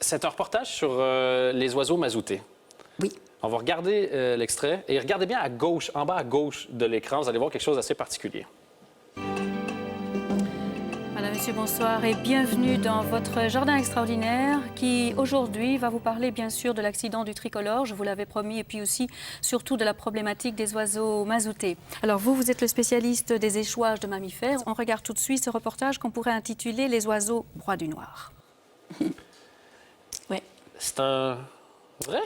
C'est un reportage sur les oiseaux mazoutés. Oui. On va regarder l'extrait et regardez bien à gauche, en bas à gauche de l'écran, vous allez voir quelque chose d'assez particulier. Madame, Monsieur, bonsoir et bienvenue dans votre jardin extraordinaire qui aujourd'hui va vous parler bien sûr de l'accident du tricolore, je vous l'avais promis, et puis aussi surtout de la problématique des oiseaux mazoutés. Alors vous êtes le spécialiste des échouages de mammifères. On regarde tout de suite ce reportage qu'on pourrait intituler « Les oiseaux broient du noir ». Oui. C'est un vrai?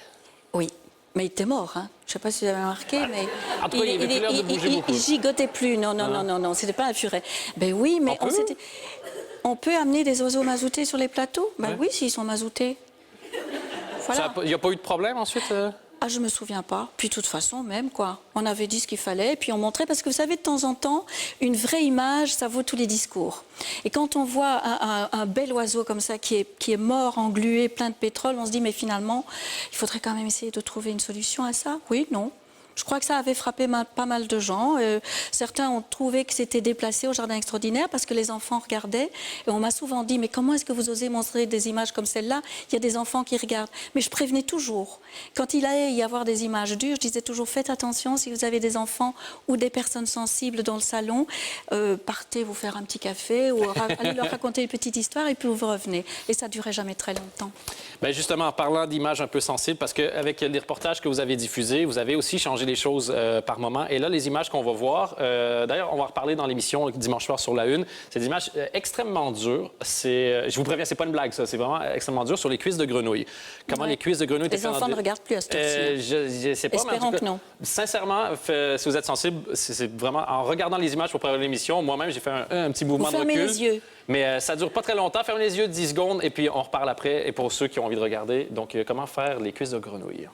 Oui. Mais il était mort, hein. Je ne sais pas si vous avez remarqué, mais... En tout cas, il avait plus l'air de bouger beaucoup. Il gigotait plus, non, c'était pas un furet. Ben oui, mais on peut amener des oiseaux mazoutés sur les plateaux? Ben oui, s'ils sont mazoutés. Voilà. Il n'y a pas eu de problème ensuite? Ah, je me souviens pas. Puis de toute façon, même, quoi. On avait dit ce qu'il fallait, et puis on montrait, parce que vous savez, de temps en temps, une vraie image, ça vaut tous les discours. Et quand on voit un bel oiseau comme ça, qui est mort, englué, plein de pétrole, on se dit, mais finalement, il faudrait quand même essayer de trouver une solution à ça. Oui, non. Je crois que ça avait frappé pas mal de gens. Certains ont trouvé que c'était déplacé au jardin extraordinaire parce que les enfants regardaient. Et on m'a souvent dit, mais comment est-ce que vous osez montrer des images comme celle-là? Il y a des enfants qui regardent. Mais je prévenais toujours. Quand il allait y avoir des images dures, je disais toujours, faites attention si vous avez des enfants ou des personnes sensibles dans le salon. Partez vous faire un petit café ou allez leur raconter une petite histoire et puis vous revenez. Et ça ne durait jamais très longtemps. Bien, justement, en parlant d'images un peu sensibles, parce qu'avec les reportages que vous avez diffusés, vous avez aussi changé les choses par moment. Et là, les images qu'on va voir, d'ailleurs, on va en reparler dans l'émission dimanche soir sur la Une, c'est des images extrêmement dures. Je vous préviens, c'est pas une blague, ça. C'est vraiment extrêmement dur sur les cuisses de grenouille. Comment les cuisses de grenouille... Les enfants ne regardent plus à cette heure-ci. Je ne sais pas, espérons mais que non. Sincèrement, si vous êtes sensible, c'est vraiment... En regardant les images pour préparer l'émission, moi-même, j'ai fait un petit mouvement de recul. Fermez les yeux. Mais ça dure pas très longtemps. Fermez les yeux 10 secondes et puis on reparle après. Et pour ceux qui ont envie de regarder, donc comment faire les cuisses de grenouille.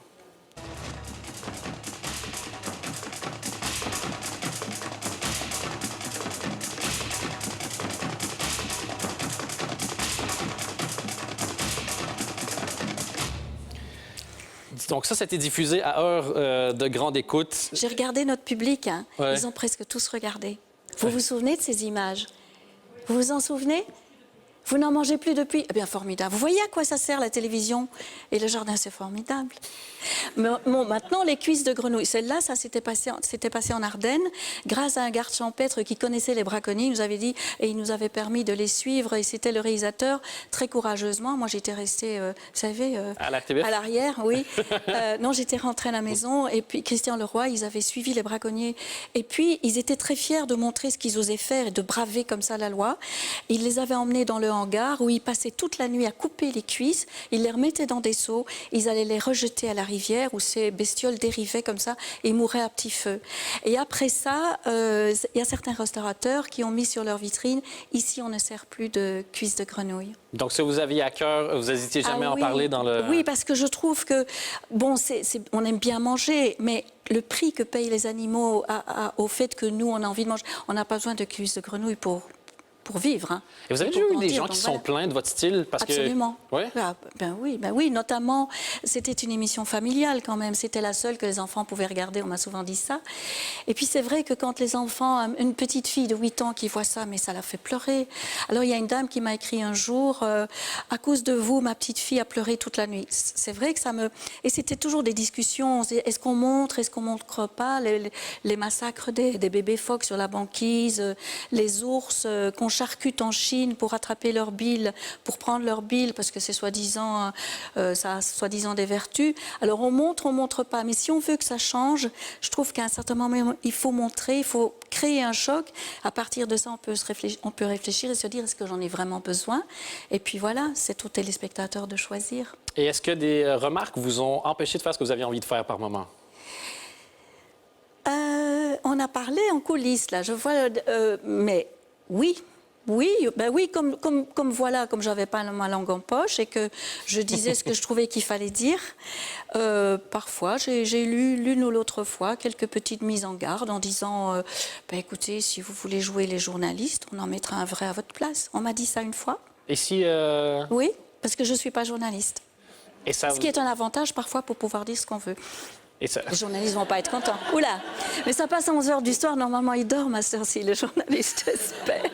Donc ça, c'était diffusé à heure de grande écoute. J'ai regardé notre public, hein. Ouais. Ils ont presque tous regardé. Vous vous souvenez de ces images? Vous vous en souvenez? Vous n'en mangez plus depuis? Eh bien, formidable. Vous voyez à quoi ça sert la télévision? Et le jardin, c'est formidable. Mais, bon, maintenant, les cuisses de grenouille. Celle-là, ça s'était passé en Ardennes. Grâce à un garde champêtre qui connaissait les braconniers, il nous avait dit, et il nous avait permis de les suivre. Et c'était le réalisateur, très courageusement. Moi, j'étais restée, vous savez, à l'arrière, oui. Non, j'étais rentrée à la maison. Et puis, Christian Leroy, ils avaient suivi les braconniers. Et puis, ils étaient très fiers de montrer ce qu'ils osaient faire et de braver comme ça la loi. Ils les avaient emmenés dans le hangar où ils passaient toute la nuit à couper les cuisses. Ils les remettaient dans des seaux. Ils allaient les rejeter à la rivière où ces bestioles dérivaient comme ça et mouraient à petit feu. Et après ça, il y a certains restaurateurs qui ont mis sur leur vitrine « Ici, on ne sert plus de cuisses de grenouille ». Donc, si vous aviez à cœur, vous n'hésitiez jamais à en parler dans le... Oui, parce que je trouve que, bon, on aime bien manger, mais le prix que payent les animaux au fait que nous, on a envie de manger, on n'a pas besoin de cuisses de grenouille pour vivre. Hein. Et vous avez déjà eu des gens qui sont plaints de votre style? Parce Absolument. Que... Ouais? Ben oui, notamment, c'était une émission familiale quand même. C'était la seule que les enfants pouvaient regarder, on m'a souvent dit ça. Et puis c'est vrai que quand les enfants, une petite fille de 8 ans qui voit ça, mais ça la fait pleurer. Alors il y a une dame qui m'a écrit un jour, à cause de vous, ma petite fille a pleuré toute la nuit. C'est vrai que ça me... Et c'était toujours des discussions. Est-ce qu'on montre, est-ce qu'on montre pas les massacres des bébés phoques sur la banquise, les ours qu'on charcute en Chine pour attraper leur bile, pour prendre leur bile, parce que c'est soi-disant, ça a soi-disant des vertus. Alors on montre pas. Mais si on veut que ça change, je trouve qu'à un certain moment, il faut montrer, il faut créer un choc. À partir de ça, on peut réfléchir et se dire, est-ce que j'en ai vraiment besoin? Et puis voilà, c'est aux téléspectateurs de choisir. Et est-ce que des remarques vous ont empêché de faire ce que vous aviez envie de faire par moment? On a parlé en coulisses, là. Je vois, mais oui. Oui, ben oui, comme voilà, comme j'avais pas ma langue en poche et que je disais ce que je trouvais qu'il fallait dire, parfois j'ai lu l'une ou l'autre fois quelques petites mises en garde en disant ben écoutez, si vous voulez jouer les journalistes, on en mettra un vrai à votre place. On m'a dit ça une fois. Et si... Oui, parce que je suis pas journaliste. Et ça... Ce qui est un avantage parfois pour pouvoir dire ce qu'on veut. Et ça... Les journalistes ne vont pas être contents. Oula, mais ça passe à 11h du soir, normalement ils dorment à cette heure-ci, les journalistes, j'espère.